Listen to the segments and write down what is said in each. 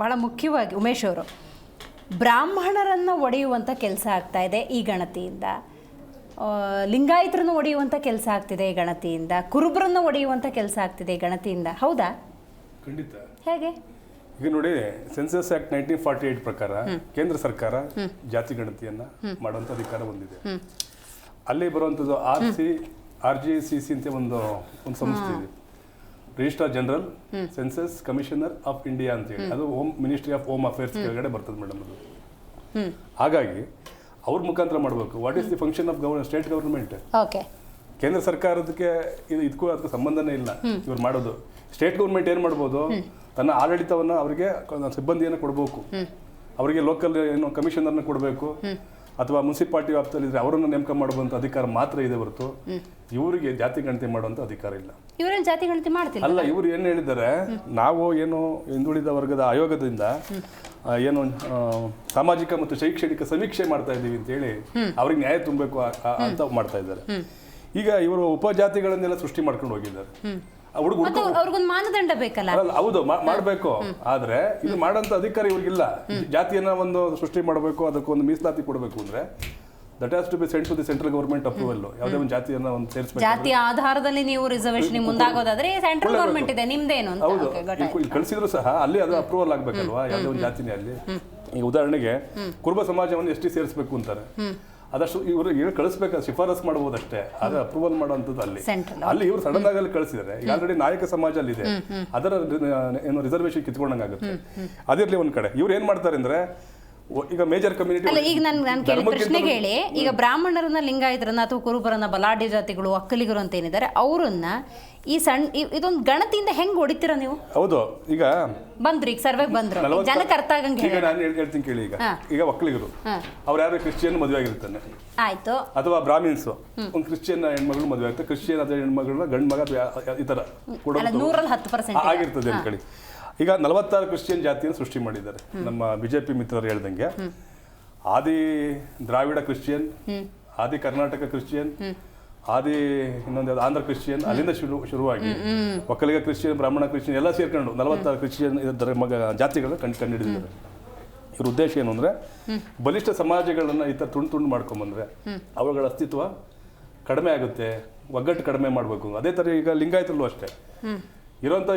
ಬಹಳ ಮುಖ್ಯವಾಗಿ ಉಮೇಶ್ ಅವರು, ಬ್ರಾಹ್ಮಣರನ್ನು ಒಡೆಯುವಂಥ ಕೆಲಸ ಆಗ್ತಾ ಇದೆ ಈ ಗಣತಿಯಿಂದ, ಲಿಂಗಾಯತರನ್ನು ಒಡೆಯುವಂಥ ಕೆಲಸ ಆಗ್ತಿದೆ ಈ ಗಣತಿಯಿಂದ, ಕುರುಬರನ್ನು ಒಡೆಯುವಂಥ ಕೆಲಸ ಆಗ್ತಿದೆ ಈ ಗಣತಿಯಿಂದ, ಹೌದಾ? ಖಂಡಿತ. ಹೇಗೆ? ಈಗ ನೋಡಿ, ಸೆನ್ಸಸ್ ಆಕ್ಟ್ 1948 ಪ್ರಕಾರ ಕೇಂದ್ರ ಸರ್ಕಾರ ಜಾತಿ ಗಣತಿಯನ್ನ ಮಾಡುವಂತ ಅಧಿಕಾರ ಹೊಂದಿದೆ. ಅಲ್ಲಿ ಬರುವಂಥದ್ದು RGCC ಅಂತ ಒಂದು ಸಂಸ್ಥೆ ಇದೆ, registrar general census commissioner of India ಅಂತ ಹೇಳಿ. ಅದು ಮಿನಿಸ್ಟ್ರಿ ಆಫ್ ಹೋಮ್ ಅಫೇರ್ಸ್ ಕೆಳಗಡೆ ಬರ್ತದೆ ಮೇಡಮ್ ಅದು. ಹಾಗಾಗಿ ಅವ್ರ ಮುಖಾಂತರ ಮಾಡಬೇಕು. What is the function of state government? ಕೇಂದ್ರ ಸರ್ಕಾರದಕ್ಕೆ ಇದಕ್ಕೂ ಅದಕ್ಕೆ ಸಂಬಂಧನೇ ಇಲ್ಲ ಇವ್ರು ಮಾಡೋದು. ಸ್ಟೇಟ್ ಗೌರ್ಮೆಂಟ್ ಏನು ಮಾಡ್ಬೋದು, ತನ್ನ ಆಡಳಿತವನ್ನು ಅವರಿಗೆ ಸಿಬ್ಬಂದಿಯನ್ನು ಕೊಡಬೇಕು, ಅವರಿಗೆ ಲೋಕಲ್ ಏನು ಕಮಿಷನರ್ನ ಕೊಡಬೇಕು, ಅಥವಾ ಮುನ್ಸಿಪಾಲಿಟಿ ವ್ಯಾಪ್ತಿಯಲ್ಲಿ ಇದ್ರೆ ಅವರನ್ನು ನೇಮಕ ಮಾಡುವಂಥ ಅಧಿಕಾರ ಮಾತ್ರ ಇದೆ ಹೊರತು ಇವರಿಗೆ ಜಾತಿ ಗಣತಿ ಮಾಡುವಂಥ ಅಧಿಕಾರ ಇಲ್ಲ. ಇವರೇನು ಜಾತಿ ಗಣತಿ ಮಾಡ್ತಿಲ್ಲ. ಅಲ್ಲ, ಇವರು ಏನು ಹೇಳಿದ್ದಾರೆ, ನಾವು ಏನು ಹಿಂದುಳಿದ ವರ್ಗದ ಆಯೋಗದಿಂದ ಏನು ಸಾಮಾಜಿಕ ಮತ್ತು ಶೈಕ್ಷಣಿಕ ಸಮೀಕ್ಷೆ ಮಾಡ್ತಾ ಇದ್ದೀವಿ ಅಂತ ಹೇಳಿ ಅವ್ರಿಗೆ ನ್ಯಾಯ ತುಂಬಬೇಕು ಅಂತ ಮಾಡ್ತಾ ಇದ್ದಾರೆ. ಈಗ ಇವರು ಉಪಜಾತಿಗಳನ್ನೆಲ್ಲ ಸೃಷ್ಟಿ ಮಾಡ್ಕೊಂಡು ಹೋಗಿದ್ದಾರೆ. ಅವ್ರಿಗೊಂದು ಮಾನದಂಡ ಬೇಕಲ್ಲ? ಹೌದು, ಮಾಡಬೇಕು. ಆದ್ರೆ ಇದು ಮಾಡೋಂಥ ಅಧಿಕಾರ ಇವ್ರಿಗಿಲ್ಲ. ಜಾತಿಯನ್ನ ಒಂದು ಸೃಷ್ಟಿ ಮಾಡಬೇಕು, ಅದಕ್ಕೊಂದು ಮೀಸಲಾತಿ ಕೊಡಬೇಕು ಅಂದ್ರೆ that has to be sent to the central government approval. ಯಾವುದೇ ಒಂದು ಜಾತಿಯನ್ನ ಒಂದು ಸೇರಿಸಬೇಕು. ಜಾತಿಯ ಆಧಾರದಲ್ಲಿ ನೀವು ರಿಸರ್ವೇಶನ್ ಮುಂದಾಗೋದಾದ್ರೆ ಸೆಂಟ್ರಲ್ ಗವರ್ಮೆಂಟ್ ಇದೆ, ನಿಮ್ದೇನು ಅಂತ. ಹೌದು, ಕಳಿಸಿದ್ರು ಸಹ ಅಲ್ಲಿ ಅದು ಅಪ್ರೂವಲ್ ಆಗ್ಬೇಕಲ್ವಾ ಯಾವುದೇ ಒಂದು ಜಾತಿನೇ ಅಲ್ಲಿ. ಈಗ ಉದಾಹರಣೆಗೆ ಕುರುಬ ಸಮಾಜವನ್ನು ಎಷ್ಟಿ ಸೇರಿಸಬೇಕು ಅಂತಾರೆ, ಅದಷ್ಟು ಇವರು ಕಳಿಸ್ಬೇಕಾದ್ರೆ ಶಿಫಾರಸ್ ಮಾಡಬಹುದಷ್ಟೇ, ಆದ್ರೆ ಅಪ್ರೂವಲ್ ಮಾಡುವಂಥದ್ದು ಅಲ್ಲಿ ಇವರು ಸಡನ್ ಆಗಿ ಕಳಿಸಿದರೆ ಈಗ ಆಲ್ರೆಡಿ ನಾಯಕ ಸಮಾಜ ಅಲ್ಲಿ ಇದೆ, ಅದರ ಏನು ರಿಸರ್ವೇಶನ್ ಕಿತ್ಕೊಂಡಂಗಾಗುತ್ತೆ. ಅದಿರ್ಲಿ ಒಂದ್ ಕಡೆ. ಇವ್ರು ಏನ್ ಮಾಡ್ತಾರೆ ಅಂದ್ರೆ, ಈಗ ಮೇಜರ್ ಕಮ್ಯುನಿಟಿ ಅಲ್ಲ, ಈಗ ನಾನು ಪ್ರಶ್ನೆ ಹೇಳಿ, ಈಗ ಬ್ರಾಹ್ಮಣರನ್ನ, ಲಿಂಗಾಯತರನ್ನ ಅಥವಾ ಕುರುಬರನ್ನ, ಬಲಾಢ್ಯ ಜಾತಿಗಳು, ಒಕ್ಕಲಿಗರು ಅಂತ ಏನಿದ್ದಾರೆ ಅವ್ರನ್ನ ಈ ಇದೊಂದು ಗಣತಿಯಿಂದ ಹೆಂಗ್ ಹೊಡಿತೀರ ನೀವು? ಹೌದು, ಈಗ ಬಂದ್ರು, ಈಗ ಸರ್ವೆ ಬಂದ್ರು, ಜನಕ್ಕೆ ಅರ್ಥ ಆಗಂಗೆ. ಈಗ ನಾನು ಹೇಳ್ತೀನಿ ಕೇಳಿ. ಈಗ ಒಕ್ಕಲಿಗರು ಅವ್ರು ಯಾರು ಕ್ರಿಶ್ಚಿಯನ್ ಮದುವೆ ಆಗಿರ್ತಾನೆ, ಆಯ್ತು, ಅಥವಾ ಬ್ರಾಹ್ಮಿನ್ಸ್ ಒಂದು ಕ್ರಿಶ್ಚಿಯನ್ ಹೆಣ್ಮಗಳು ಮದುವೆ ಆಗುತ್ತೆ, ಕ್ರಿಶ್ಚಿಯನ್ ಅದೇ ಹೆಣ್ಮಗಳನ್ನ ಗಂಡು ಮಗ ಈ ತರ 100% ಆಗಿರ್ತದೆ ಅನ್ಕೊಳ್ಳಿ. ಈಗ 46 ಕ್ರಿಶ್ಚಿಯನ್ ಜಾತಿಯನ್ನು ಸೃಷ್ಟಿ ಮಾಡಿದ್ದಾರೆ ನಮ್ಮ ಬಿಜೆಪಿ ಮಿತ್ರರು ಹೇಳ್ದಂಗೆ. ಆದಿ ದ್ರಾವಿಡ ಕ್ರಿಶ್ಚಿಯನ್, ಆದಿ ಕರ್ನಾಟಕ ಕ್ರಿಶ್ಚಿಯನ್, ಆದಿ ಇನ್ನೊಂದು ಆಂಧ್ರ ಕ್ರಿಶ್ಚಿಯನ್, ಅಲ್ಲಿಂದ ಶುರುವಾಗಿ ಒಕ್ಕಲಿಗ ಕ್ರಿಶ್ಚಿಯನ್, ಬ್ರಾಹ್ಮಣ ಕ್ರಿಶ್ಚಿಯನ್ ಎಲ್ಲ ಸೇರ್ಕೊಂಡು 46 ಕ್ರಿಶ್ಚಿಯನ್ ಜಾತಿಗಳನ್ನ ಕಂಡುಹಿಡಿದಿದ್ದಾರೆ. ಇವ್ರ ಉದ್ದೇಶ ಏನು ಅಂದ್ರೆ, ಬಲಿಷ್ಠ ಸಮಾಜಗಳನ್ನ ಈ ತರ ತುಂಡು ಮಾಡ್ಕೊಂಡ್ಬಂದ್ರೆ ಅವುಗಳ ಅಸ್ತಿತ್ವ ಕಡಿಮೆ ಆಗುತ್ತೆ, ಒಗ್ಗಟ್ಟು ಕಡಿಮೆ ಮಾಡಬೇಕು. ಅದೇ ತರ ಈಗ ಲಿಂಗಾಯತರಲ್ಲೂ ಅಷ್ಟೇ ಇರುವಂತ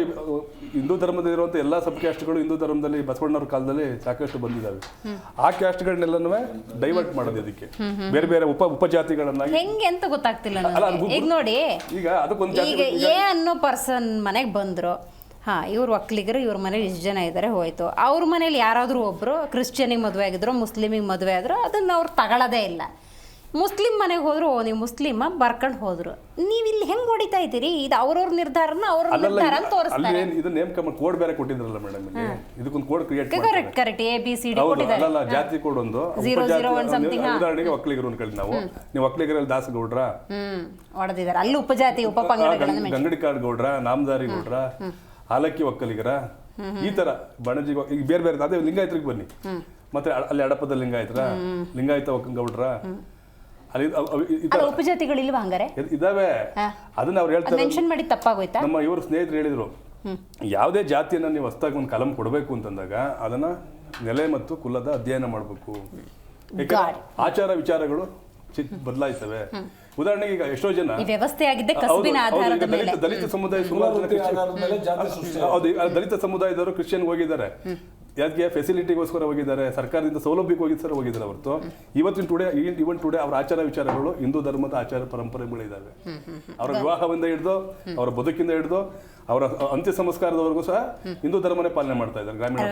ಹಿಂದೂ ಧರ್ಮದಲ್ಲಿ ಇರುವಂತ ಎಲ್ಲಾ ಸಬ್ ಕ್ಯಾಸ್ಟ್ಗಳು ಹಿಂದೂ ಧರ್ಮದಲ್ಲಿ ಬಸವಣ್ಣವ್ರ ಕಾಲದಲ್ಲಿ ಸಾಕಷ್ಟು ಬಂದಿದ್ದಾವೆ. ಆ ಕ್ಯಾಸ್ಟ್ಗಳನ್ನೆಲ್ಲನೂ ಡೈವರ್ಟ್ ಮಾಡೋದು, ಇದಕ್ಕೆ ಬೇರೆ ಬೇರೆ ಉಪಜಾತಿಗಳನ್ನಾಗಿ ಹೆಂಗೆ ಅಂತ ಗೊತ್ತಾಗ್ತಿಲ್ಲ. ಈಗ ನೋಡಿ, ಈಗ ಅದಕ್ಕೊಂದು ಎ ಅನ್ನೋ ಪರ್ಸನ್ ಮನೆಗೆ ಬಂದ್ರು, ಇವ್ರು ಒಕ್ಕಲಿಗರು, ಇವ್ರ ಮನೇಲಿ ಇಷ್ಟು ಜನ ಇದ್ದಾರೆ, ಹೋಯ್ತು. ಅವ್ರ ಮನೇಲಿ ಯಾರಾದರೂ ಒಬ್ರು ಕ್ರಿಶ್ಚಿಯನಿಗೆ ಮದುವೆ ಆಗಿದ್ರು, ಮುಸ್ಲಿಮಿಗೆ ಮದುವೆ ಆದ್ರು, ಅದನ್ನ ಅವ್ರು ತಗೊಳ್ಳೋದೇ ಇಲ್ಲ. ಮುಸ್ಲಿಂ ಮನೆಗೆ ಹೋದ್ರು, ನೀವು ಮುಸ್ಲಿಮ ಬರ್ಕೊಂಡು ಹೋದ್ರು, ನೀವು ಇಲ್ಲಿ ಹೆಂಗ್ ಹೊಡಿತಾ ಇದ್ದೀರಿ? ಇದು ಅವ್ರವ್ರ ನಿರ್ಧಾರನ ಅವ್ರ ನಿರ್ಧಾರ ಅಂತ ತೋರಿಸ್ತಾರೆ. ಇದು ನೇಮಕ ಕೋಡ್ ಬೇರೆ ಕೊಟ್ಟಿದ್ರಲ್ಲ ಮೇಡಮ್, ಇಲ್ಲಿ ಇದಕ್ಕೊಂದು ಕೋಡ್ ಕ್ರಿಯೇಟ್ ಕರೆಕ್ಟ್ ABCD ಕೊಟ್ಟಿದ್ದಾರೆ. ಅಲ್ಲ, ಜಾತಿ ಕೋಡ್ ಒಂದು 001 ಸಮಥಿಂಗ್. ಉದಾಹರಣೆಗೆ ಒಕ್ಕಲಿಗರು ಅನ್ಕೊಳ್ಳಿ, ನೀವು ಒಕ್ಕಲಿಗರಲ್ಲಿ ದಾಸಗೌಡ್ರ ಹೊಡೆದಿದ್ದಾರೆ, ಅಲ್ಲಿ ಉಪಜಾತಿ ಉಪಪಂಗಡಗಳನ್ನು, ಗಂಗಡಿಕಾಡ್ ಗೌಡ್ರ, ನಾಮದಾರಿ ಗೌಡ್ರ, ಹಾಲಕ್ಕಿ ಒಕ್ಕಲಿಗರ, ಈ ತರ ಬಣಜಿ, ಈಗ ಬೇರೆ ಬೇರೆ. ಅದೇ ಲಿಂಗಾಯತರಿಗೆ ಬನ್ನಿ, ಮತ್ತೆ ಅಲ್ಲಿ ಹಡಪದ ಲಿಂಗಾಯತರ, ಲಿಂಗಾಯತ ಗೌಡ್ರ, ಉಪಜಾತಿಗಳಿಲ್ವಾ? ಹಂಗಾರೆ ಇದಾವೆ. ಅದನ್ನ ಅವ್ರು ಹೇಳ್ತಾರೆ, ಮೆನ್ಷನ್ ಮಾಡಿ ತಪ್ಪಾಗೋಯ್ತಾ? ನಮ್ಮ ಇವರು ಸ್ನೇಹಿತರು ಹೇಳಿದ್ರು, ಯಾವುದೇ ಜಾತಿಯನ್ನ ನೀವು ಹೊಸದಾಗಿ ಒಂದು ಕಲಂ ಕೊಡಬೇಕು ಅಂತಂದಾಗ ಅದನ್ನ ನೆಲೆ ಮತ್ತು ಕುಲದ ಅಧ್ಯಯನ ಮಾಡಬೇಕು. ಯಾಕಂದ್ರೆ ಆಚಾರ ವಿಚಾರಗಳು ಬದಲಾಯಿಸ್ತವೆ. ಉದಾಹರಣೆಗೆ ಈಗ ಎಷ್ಟೋ ಜನ ದಲಿತ ಸಮುದಾಯ ದಲಿತ ಸಮುದಾಯದವರು ಕ್ರಿಶ್ಚಿಯನ್ ಹೋಗಿದ್ದಾರೆ, ಯಾಕೆ ಫೆಸಿಲಿಟಿಗೋಸ್ಕರ ಹೋಗಿದ್ದಾರೆ, ಸರ್ಕಾರದಿಂದ ಸೌಲಭ್ಯಕ್ಕೆ ಹೋಗಿದ್ದಾರೆ ಹೊರತು ಇವನ್ ಟುಡೇ ಅವರ ಆಚಾರ ವಿಚಾರಗಳು ಹಿಂದೂ ಧರ್ಮದ ಆಚಾರ ಪರಂಪರೆಗಳಿದ್ದಾವೆ. ಅವರ ವಿವಾಹದಿಂದ ಹಿಡಿದು, ಅವರ ಬದುಕಿಂದ ಹಿಡಿದು, ಅವರ ಅಂತ್ಯ ಸಂಸ್ಕಾರದವರೆಗೂ ಸಹ ಹಿಂದೂ ಧರ್ಮನೇ ಪಾಲನೆ ಮಾಡ್ತಾ ಇದ್ದಾರೆ ಗ್ರಾಮೀಣ.